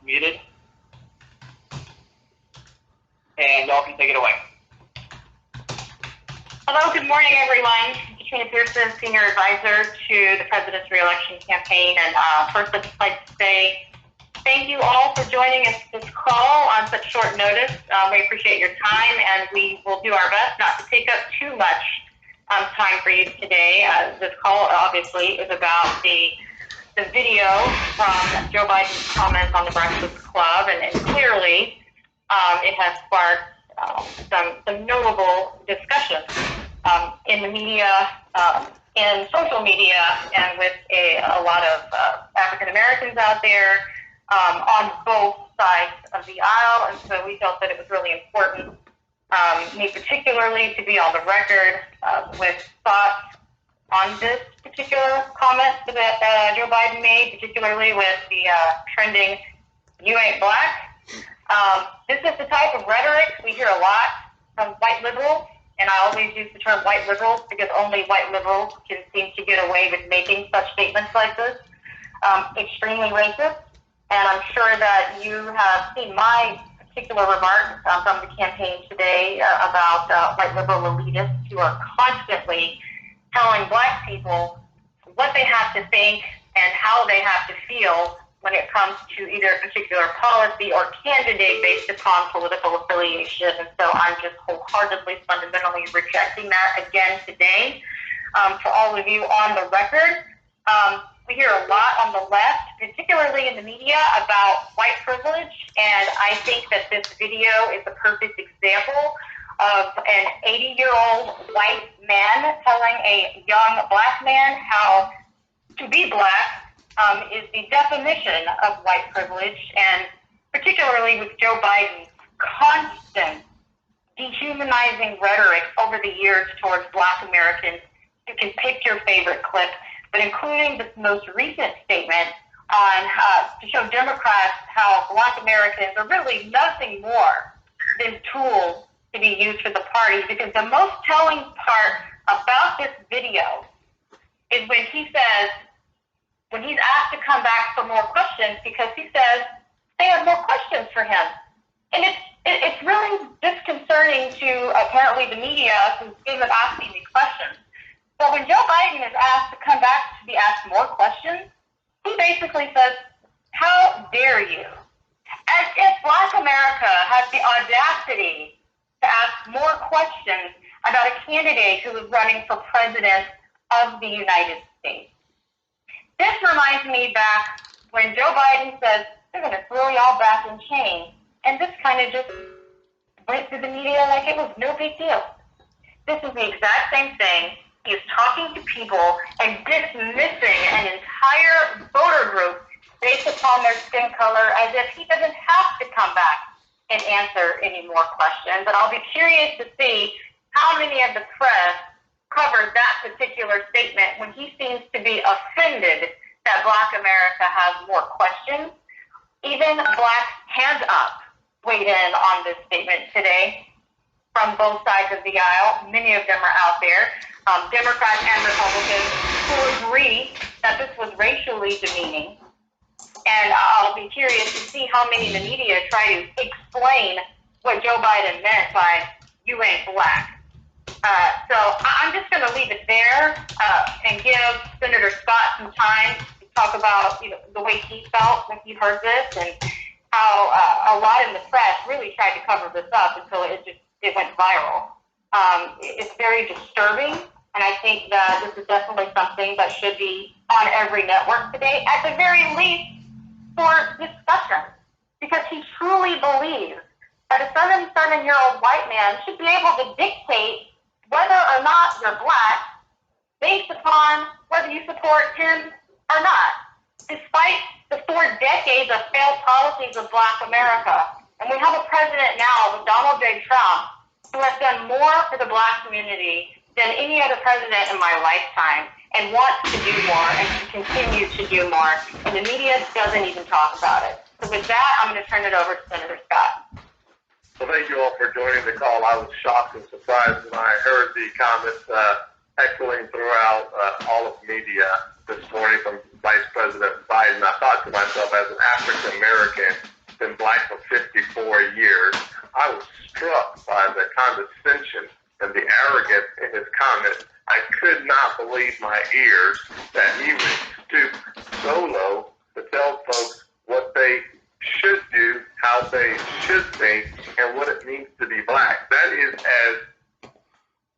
muted. And y'all can take it away. Hello, good morning, everyone. Katrina Pierson, Senior Advisor to the President's Reelection Campaign. And first, I'd just like to say thank you all for joining us this call on such short notice. We appreciate your time, and we will do our best not to take up too much time for you today. This call, obviously, is about the video from Joe Biden's comments on the Breakfast Club, and clearly it has sparked some notable discussion in the media, in social media, and with a lot of African Americans out there on both sides of the aisle. And so we felt that it was really important, me particularly, to be on the record with thoughts on this particular comment that Joe Biden made, particularly with the trending "You ain't black." This is the type of rhetoric we hear a lot from white liberals, and I always use the term white liberals because only white liberals can seem to get away with making such statements like this. Extremely racist, and I'm sure that you have seen my particular remarks from the campaign today about white liberal elitists who are constantly telling black people what they have to think and how they have to feel when it comes to either a particular policy or candidate based upon political affiliation. And so I'm just wholeheartedly, fundamentally rejecting that again today. For all of you on the record, we hear a lot on the left, particularly in the media, about white privilege. And I think that this video is a perfect example of an 80-year-old white man telling a young black man how to be black is the definition of white privilege, and particularly with Joe Biden's constant dehumanizing rhetoric over the years towards black Americans. You can pick your favorite clip, but including this most recent statement on to show Democrats how black Americans are really nothing more than tools to be used for the party. Because the most telling part about this video is when he says, when he's asked to come back for more questions, because he says they have more questions for him. And it's really disconcerting to apparently the media who's been asking these questions. But when Joe Biden is asked to come back to be asked more questions, he basically says, "How dare you?" As if black America has the audacity to ask more questions about a candidate who is running for president of the United States. This reminds me back when Joe Biden says they're going to throw y'all back in chains, and this kind of just went through the media like it was no big deal. This is the exact same thing. He's talking to people and dismissing an entire voter group based upon their skin color as if he doesn't have to come back and answer any more questions. But I'll be curious to see how many of the press covered that particular statement when he seems to be offended that black America has more questions. Even Black Hands Up weighed in on this statement today from both sides of the aisle. Many of them are out there, Democrats and Republicans, who agree that this was racially demeaning. And I'll be curious to see how many in the media try to explain what Joe Biden meant by "you ain't black." So I'm just going to leave it there and give Senator Scott some time to talk about the way he felt when he heard this, and how a lot in the press really tried to cover this up until it went viral. It's very disturbing, and I think that this is definitely something that should be on every network today, at the very least for discussion, because he truly believes that a 77-year-old white man should be able to dictate whether or not you're black based upon whether you support him or not, despite the 4 decades of failed policies of black America. And we have a president now, Donald J. Trump, who has done more for the black community than any other president in my lifetime, and wants to do more and to continue to do more. And the media doesn't even talk about it. So with that, I'm going to turn it over to Senator Scott. Well, thank you all for joining the call. I was shocked and surprised when I heard the comments echoing throughout all of media this morning from Vice President Biden. I thought to myself, as an African American, been black for 54 years. I was struck by the condescension and the arrogance in his comment. I could not believe my ears that he would stoop so low to tell folks what they should do, how they should think, and what it means to be black. That is as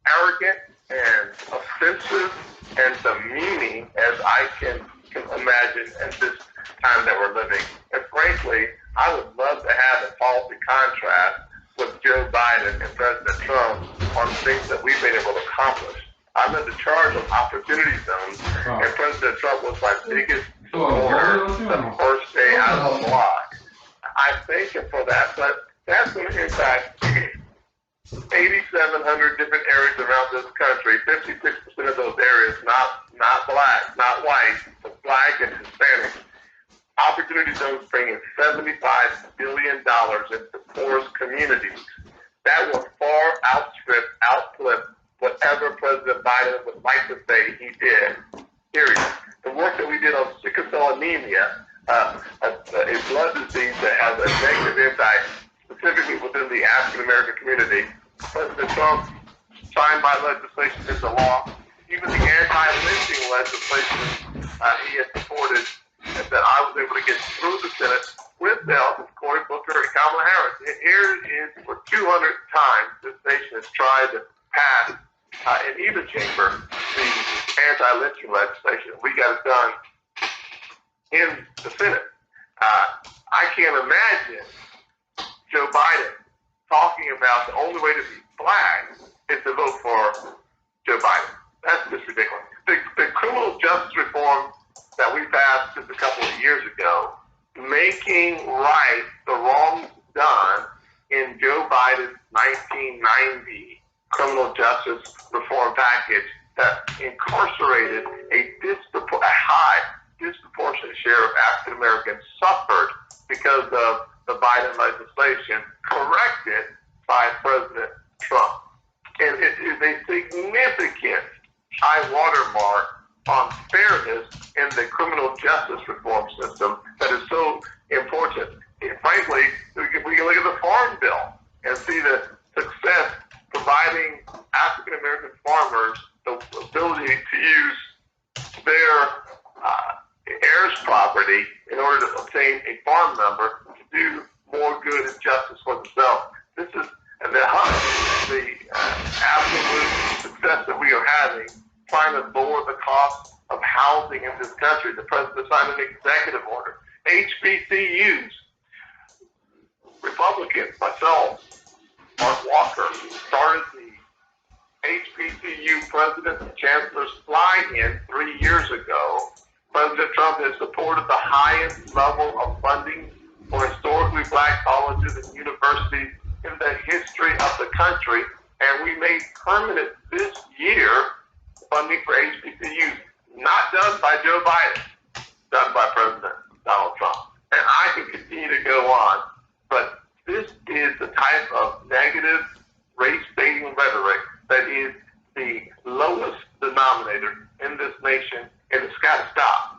arrogant and offensive and demeaning as I can imagine at this time that we're living. And frankly, I would love to have a policy contrast with Joe Biden and President Trump on things that we've been able to accomplish. I'm in the charge of opportunity zones, and President Trump was my biggest supporter the first day out of the block. I thank him for that, but that's going to impact 8,700 different areas around this country. 56% of those areas not black, not white, but black and Hispanic. Opportunity zones bring in $75 billion into poorest communities. That will far outclip whatever President Biden would like to say he did. Period. The work that we did on sickle cell anemia, a blood disease that has a negative impact, specifically within the African American community. President Trump signed my legislation into law. Even the anti-lynching legislation he had supported, and that I was able to get through the Senate with the help of Cory Booker and Kamala Harris. Here is for 200 times this nation has tried to pass in either chamber the anti-lynching legislation. We got it done in the Senate. I can't imagine Joe Biden talking about the only way to be black is to vote for Joe Biden. That's just ridiculous. The criminal justice reform that we passed just a couple of years ago, making right the wrongs done in Joe Biden's 1990 criminal justice reform package that incarcerated a high, disproportionate share of African Americans suffered because of the Biden legislation, corrected by President Trump. And it is a significant high watermark on fairness in the criminal justice reform system that is so important. And frankly, we can look at the Farm Bill and see the success providing African American farmers the ability to use their heirs' property in order to obtain a farm number to do more good and justice for themselves. This is the absolute success that we are having, trying to lower the cost of housing in this country. The president signed an executive order. HBCUs, Republicans, myself, Mark Walker, started the HBCU presidents and chancellors fly-in 3 years ago. President Trump has supported the highest level of funding for historically black colleges and universities in the history of the country, and we made permanent this year funding for HBCUs, not done by Joe Biden, done by President Donald Trump. And I can continue to go on, but this is the type of negative race-baiting rhetoric that is the lowest denominator in this nation, and it's got to stop.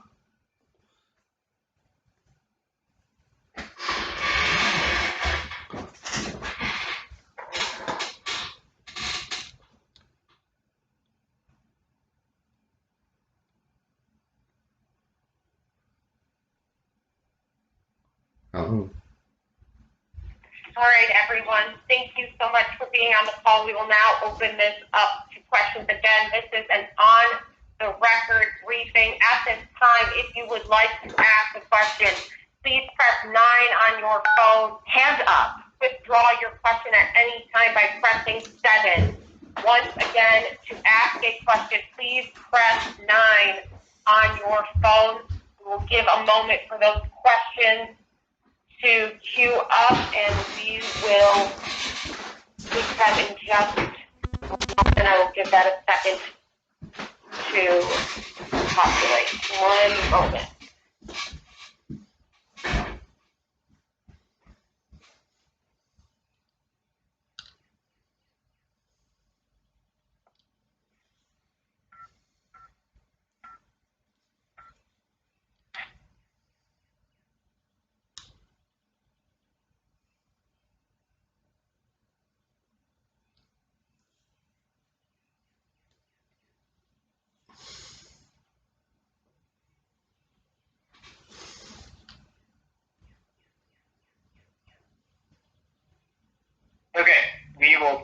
All right, everyone. Thank you so much for being on the call. We will now open this up to questions. Again, this is an on-the-record briefing. At this time, if you would like to ask a question, please press 9 on your phone. Hand up. Withdraw your question at any time by pressing 7. Once again, to ask a question, please press 9 on your phone. We will give a moment for those questions to queue up, and we will take them in just, and I will give that a second to populate. 1 moment.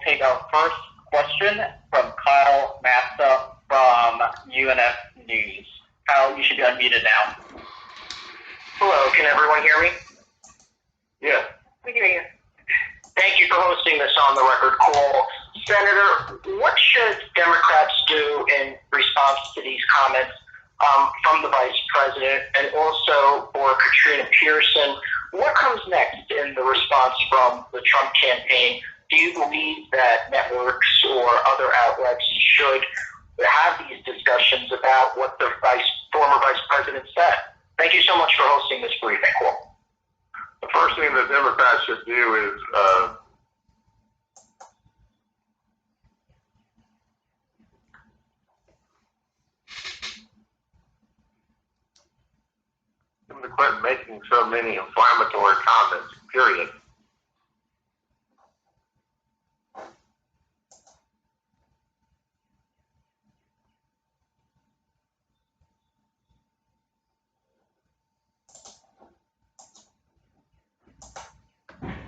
take our first question from Charlamagne Tha from UNF News. Kyle, you should be unmuted now. Hello, can everyone hear me? Yes. We hear you. Thank you for hosting this on the record call. Senator, what should Democrats do in response to these comments from the Vice President, and also for Katrina Pierson? What comes next in the response from the Trump campaign? Do you believe that networks or other outlets should have these discussions about what the former Vice President said? Thank you so much for hosting this briefing call. The first thing the Democrats should do is to quit making so many inflammatory comments, period.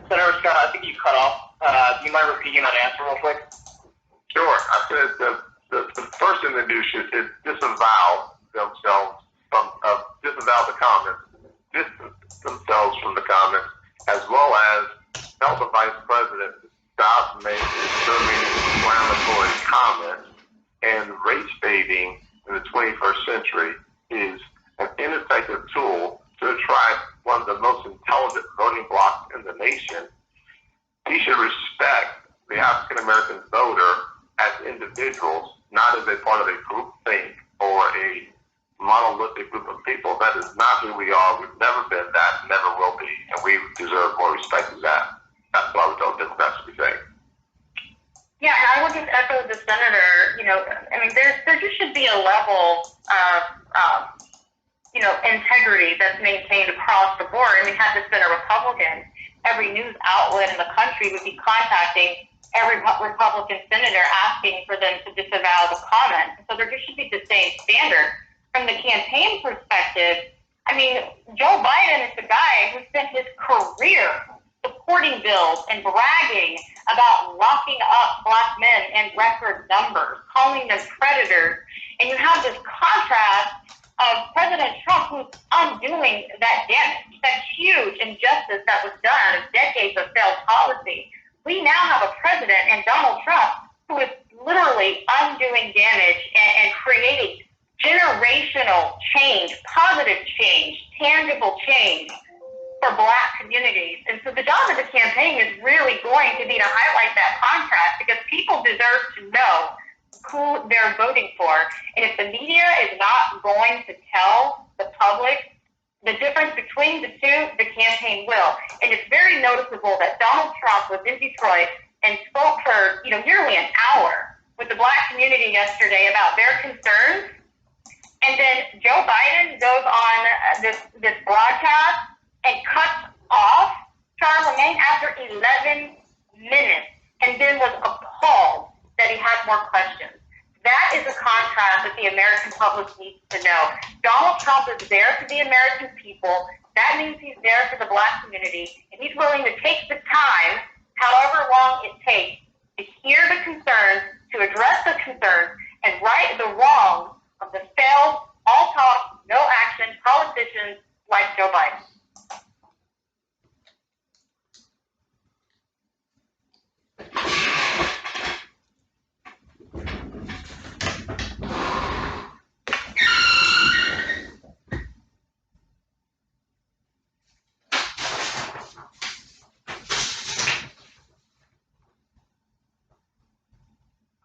Senator Scott, I think you cut off. Do you mind repeating that answer real quick? Sure. I said the first thing they do is disavow themselves disavow the comments, distance themselves from the comments, as well as tell the Vice President to stop making so many inflammatory comments. And race baiting in the 21st century is an ineffective tool to attract one of the most intelligent voting blocs in the nation. He should respect the African American voter as individuals, not as a part of a group think or a monolithic group of people. That is not who we are. We've never been that, never will be, and we deserve more respect than that. That's what I would tell Democrats to be saying. Yeah, and I would just echo the senator. I mean, there just should be a level of, integrity that's maintained across the board. I mean, had this been a Republican, every news outlet in the country would be contacting every Republican senator asking for them to disavow the comment. So there just should be the same standard. From the campaign perspective, I mean, Joe Biden is the guy who spent his career supporting bills and bragging about locking up black men in record numbers, calling them predators. And you have this contrast of President Trump who's undoing that damage, that huge injustice that was done out of decades of failed policy. We now have a president in Donald Trump who is literally undoing damage and creating generational change, positive change, tangible change for black communities. And so the job of the campaign is really going to be to highlight that contrast, because people deserve to know who they're voting for. And if the media is not going to tell the public the difference between the two, the campaign will. And it's very noticeable that Donald Trump was in Detroit and spoke for nearly an hour with the black community yesterday about their concerns. And then Joe Biden goes on this broadcast and cuts off Charlamagne after 11 minutes, and then was appalled that he had more questions. That is a contrast that the American public needs to know. Donald Trump is there for the American people. That means he's there for the black community, and he's willing to take the time, however long it takes, to hear the concerns, to address the concerns, and right the wrongs of the failed, all talk, no action politicians like Joe Biden.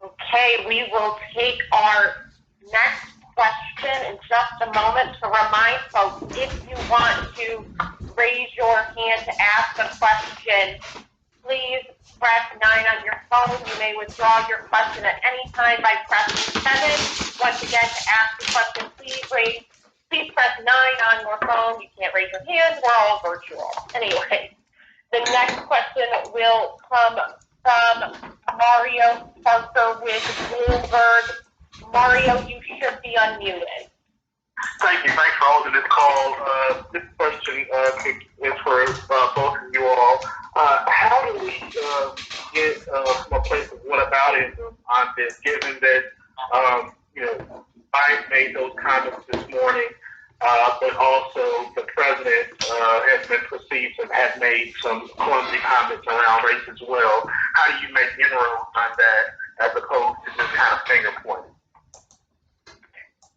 Okay, we will take our next question in just a moment. To remind folks, if you want to raise your hand to ask a question, please press 9 on your phone. You may withdraw your question at any time by pressing 7. Once again, to ask a question, please press 9 on your phone. You can't raise your hand. We're all virtual. Anyway, the next question will come from Mario Parker with Bloomberg. Mario, you should be unmuted. Thank you. Thanks for holding this call. This question is for both of you all. How do we get from a place of whataboutism on this, given that, Biden made those comments this morning, but also the president has been perceived to have made some clumsy comments around race as well. How do you make inroads on that as opposed to just kind of finger pointing?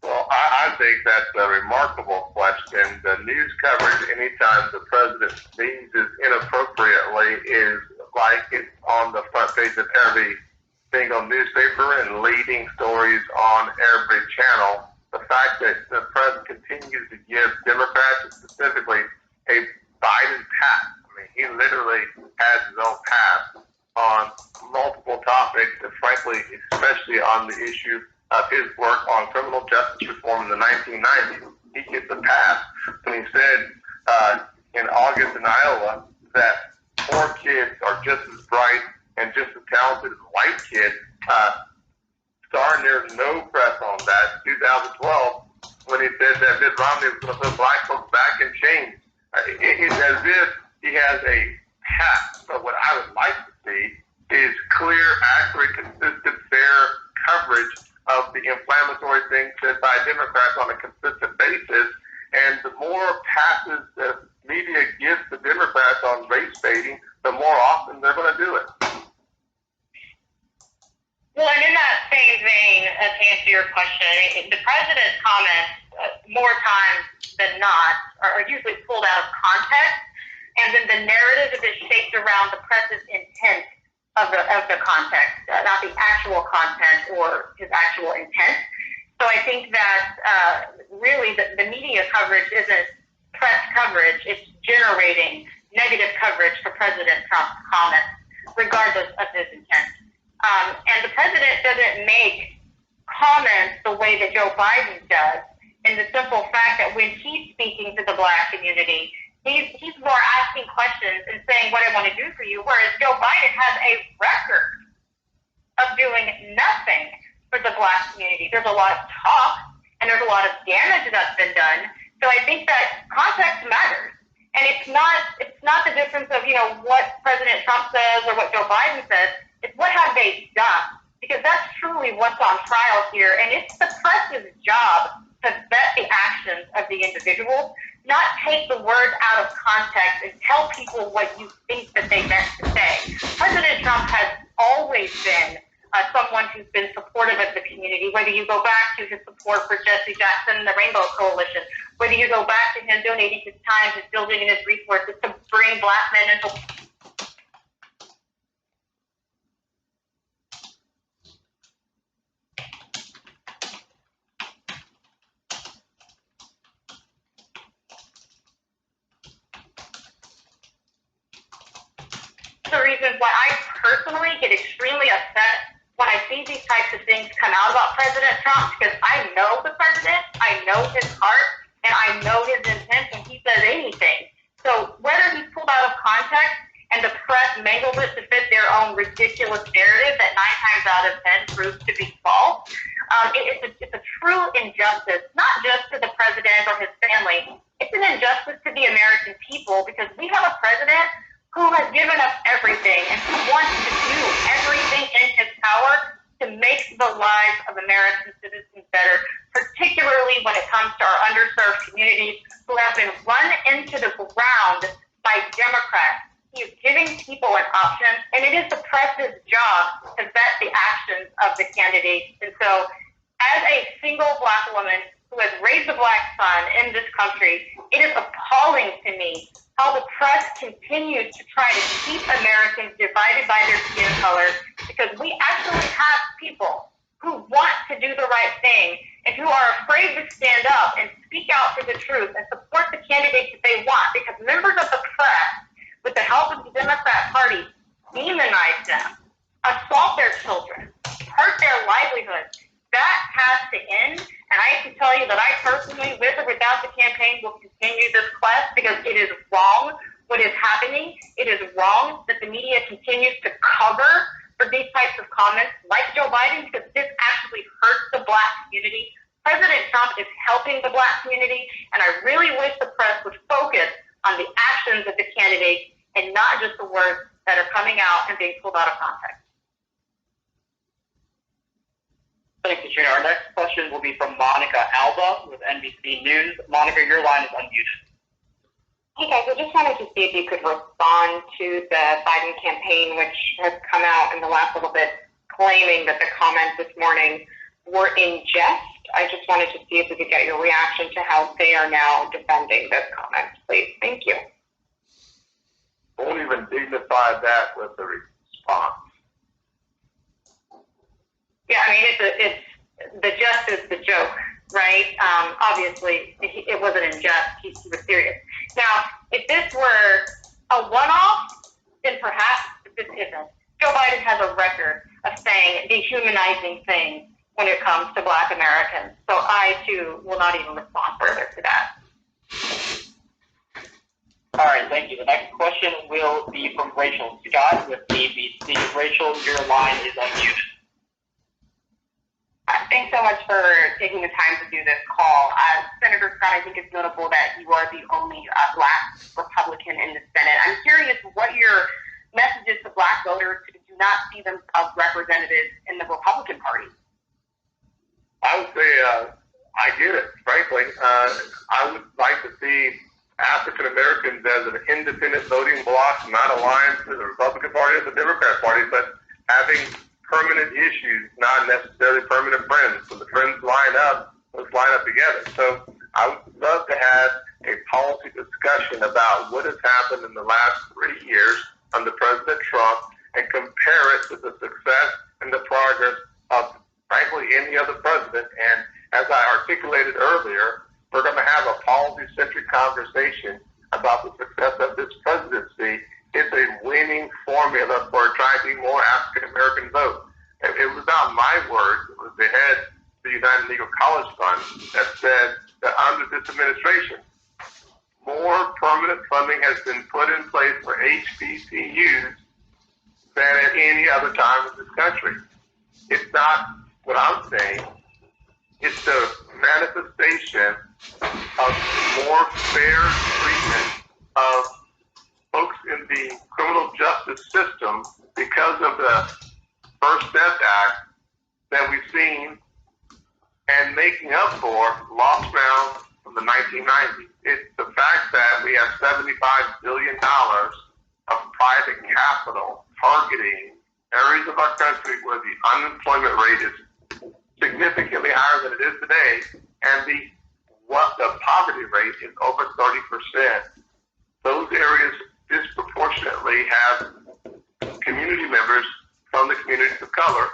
Well, I think that's a remarkable question. The news coverage, anytime the president sneezes inappropriately, is like it's on the front page of every single newspaper and leading stories on every channel. The fact that the president continues to give Democrats, specifically, a Biden pass. I mean, he literally has his own pass on multiple topics, and frankly, especially on the issue of his work on criminal justice reform in the 1990s. He gets a pass when he said in August in Iowa that poor kids are just as bright and just as talented as white kids. Darn, there's no press on that. 2012, when he said that Mitt Romney was going to put black folks back in chains. It's as if he has a pass. But what I would like to see is clear, accurate, consistent, fair coverage of the inflammatory things said by Democrats on a consistent basis. And the more passes the media gives the Democrats on race baiting, the more often they're going to do it. Well, and in that same vein, to answer your question, the president's comments, more times than not, are usually pulled out of context, and then the narrative is shaped around the press's intent of the context, not the actual content or his actual intent. So I think that really the media coverage isn't press coverage, it's generating negative coverage for President Trump's comments, regardless of his intent. And the president doesn't make comments the way that Joe Biden does, in the simple fact that when he's speaking to the black community, he's more asking questions and saying what I want to do for you, whereas Joe Biden has a record of doing nothing for the black community. There's a lot of talk and there's a lot of damage that's been done. So I think that context matters. And it's not the difference of, what President Trump says or what Joe Biden says. It's what have they done? Because that's truly what's on trial here. And it's the press's job to vet the actions of the individual, not take the words out of context and tell people what you think that they meant to say. President Trump has always been someone who's been supportive of the community, whether you go back to his support for Jesse Jackson and the Rainbow Coalition, whether you go back to him donating his time, his building, and his resources to bring black men into the reasons why I personally get extremely upset when I see these types of things come out about President Trump, because I know the president, I know his heart, and I know his intent when he says anything. So whether he's pulled out of context and the press mangles it to fit their own ridiculous narrative that 9 times out of 10 proves to be false, it's a true injustice, not just to the president or his family. It's an injustice to the American people, because we have a president who has given us everything and who wants to do everything in his power to make the lives of American citizens better, particularly when it comes to our underserved communities who have been run into the ground by Democrats. He is giving people an option, and it is the press's job to vet the actions of the candidates. And so, as a single black woman who has raised a black son in this country, it is appalling to me how the press continues to try to keep Americans divided by their skin color, because we actually have people who want to do the right thing and who are afraid to stand up and speak out for the truth and support the candidates that they want, because members of the press, with the help of the Democrat Party, demonize them, assault their children, hurt their livelihoods. That has to end, and I can tell you that I personally, with or without the campaign, will continue this quest, because it is wrong what is happening. It is wrong that the media continues to cover for these types of comments like Joe Biden, because this actually hurts the black community. President Trump is helping the black community, and I really wish the press would focus on the actions of the candidates and not just the words that are coming out and being pulled out of context. Thanks, Katrina. Our next question will be from Monica Alba with NBC News. Monica, your line is unmuted. Hey guys, I just wanted to see if you could respond to the Biden campaign, which has come out in the last little bit, claiming that the comments this morning were in jest. I just wanted to see if we could get your reaction to how they are now defending those comments, please. Thank you. Won't even dignify that with a response. Yeah, I mean, it's the jest is the joke, right? Obviously, it wasn't in jest. He was serious. Now, if this were a one-off, then perhaps this isn't. Joe Biden has a record of saying dehumanizing things when it comes to Black Americans. So I, too, will not even respond further to that. All right, thank you. The next question will be from Rachel Scott with ABC. Rachel, your line is unmuted. Thanks so much for taking the time to do this call. Senator Scott, I think it's notable that you are the only Black Republican in the Senate. I'm curious what your message is to Black voters who do not see themselves representatives in the Republican Party. I would say I get it, frankly. I would like to see African Americans as an independent voting bloc, not aligned to the Republican Party or the Democrat Party, but having permanent issues, not necessarily permanent friends. When the friends line up, let's line up together. So I would love to have a policy discussion about what has happened in the last 3 years under President Trump and compare it to the success and the progress of, frankly, any other president. And as I articulated earlier, we're going to have a policy-centric conversation about the success of this presidency. It's a winning formula for attracting more African-American votes. It was not my words. It was the head of the United Negro College Fund that said that under this administration, more permanent funding has been put in place for HBCUs than at any other time in this country. It's not what I'm saying. It's the manifestation of more fair treatment of folks in the criminal justice system because of the First Step Act that we've seen and making up for lost ground from the 1990s. It's the fact that we have $75 billion of private capital targeting areas of our country where the unemployment rate is significantly higher than it is today, and the poverty rate is over 30%. Those areas disproportionately have community members from the communities of color.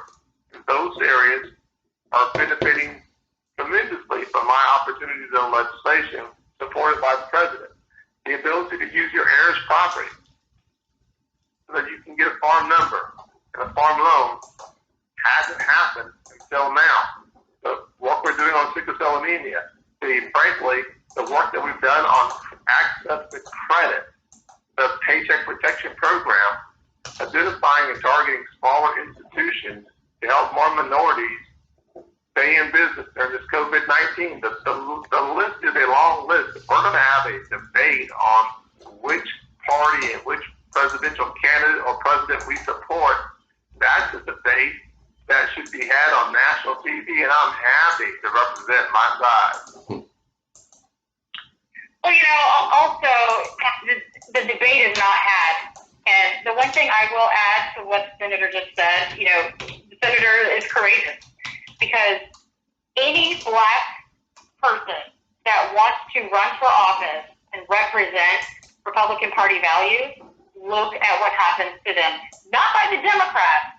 Those areas are benefiting tremendously from my opportunities in legislation supported by the president. The ability to use your heirs property so that you can get a farm number and a farm loan hasn't happened until now. The work we're doing on sickle cell anemia, frankly, the work that we've done on access to credit, the Paycheck Protection Program, identifying and targeting smaller institutions to help more minorities stay in business during this COVID-19. The list is a long list. We're going to have a debate on which party and which presidential candidate or president we support. That's a debate that should be had on national TV, and I'm happy to represent my side. Well, also, the debate is not had. And the one thing I will add to what the Senator just said, the Senator is courageous, because any Black person that wants to run for office and represent Republican Party values, look at what happens to them. Not by the Democrats,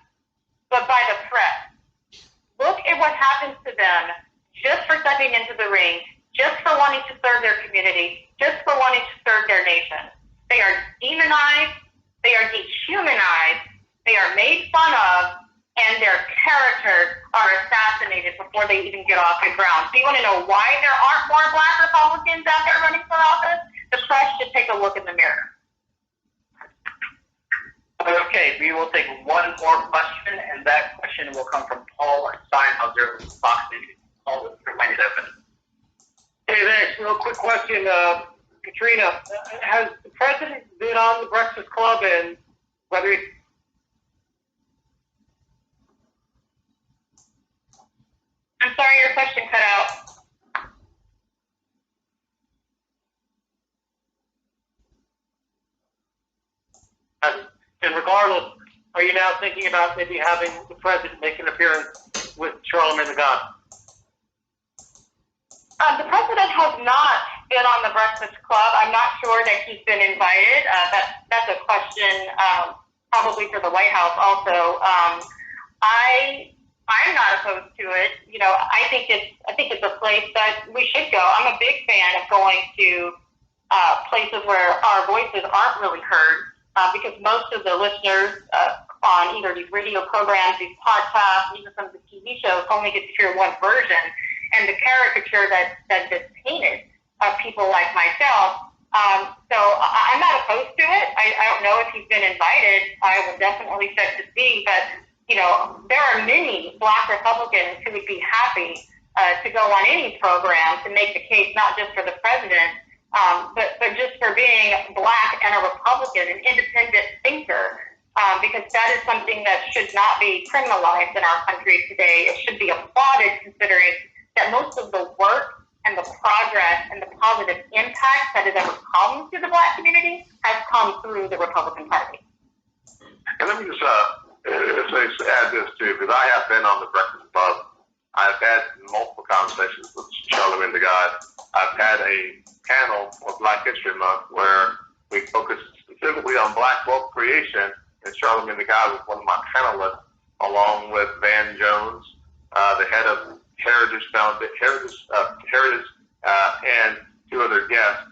but by the press. Look at what happens to them just for stepping into the ring, just for wanting to serve their community, just for wanting to serve their nation. They are demonized, they are dehumanized, they are made fun of, and their characters are assassinated before they even get off the ground. So you want to know why there aren't more Black Republicans out there running for office? The press should take a look in the mirror. Okay, we will take one more question, and that question will come from Paul Steinhauser with Fox News. Paul, your line is open. Hey, thanks. Real quick question. Katrina, has the president been on the Breakfast Club, and whether it, I'm sorry, your question cut out. and regardless, are you now thinking about maybe having the president make an appearance with Charlamagne Tha God? The president has not been on the Breakfast Club. I'm not sure that he's been invited. That's a question probably for the White House also. I'm not opposed to it. You know, I think it's a place that we should go. I'm a big fan of going to places where our voices aren't really heard, because most of the listeners on either these radio programs, these podcasts, even some of the TV shows only get to hear one version. And the caricature that is painted of people like myself. So I'm not opposed to it. I don't know if he's been invited. I will definitely check to see. But, you know, there are many Black Republicans who would be happy to go on any program to make the case, not just for the president, but just for being Black and a Republican, an independent thinker. Because that is something that should not be criminalized in our country today. It should be applauded, considering that most of the work and the progress and the positive impact that has ever come to the Black community has come through the Republican Party. And let me just add this too, because I have been on the Breakfast Club. I've had multiple conversations with Charlamagne Tha God. I've had a panel for Black History Month where we focused specifically on Black wealth creation, and Charlamagne Tha God was one of my panelists, along with Van Jones, the head of Heritage and two other guests.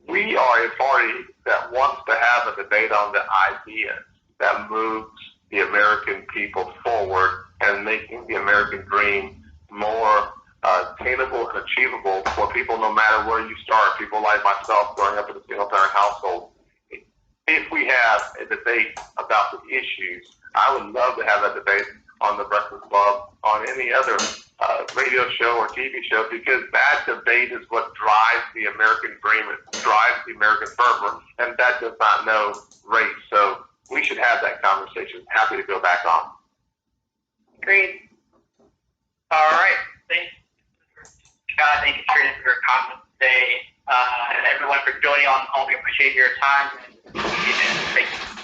We are a party that wants to have a debate on the ideas that moves the American people forward and making the American dream more attainable and achievable for people no matter where you start, people like myself growing up in a single-parent household. If we have a debate about the issues, I would love to have that debate on the Breakfast Club, on any other radio show or TV show, because that debate is what drives the American dream, it drives the American fervor, and that does not know race. So we should have that conversation. Happy to go back on. Agreed. All right. Thanks, Scott. Thank you, Katrina, for your comments today. And everyone for joining on. We appreciate your time. And thank you.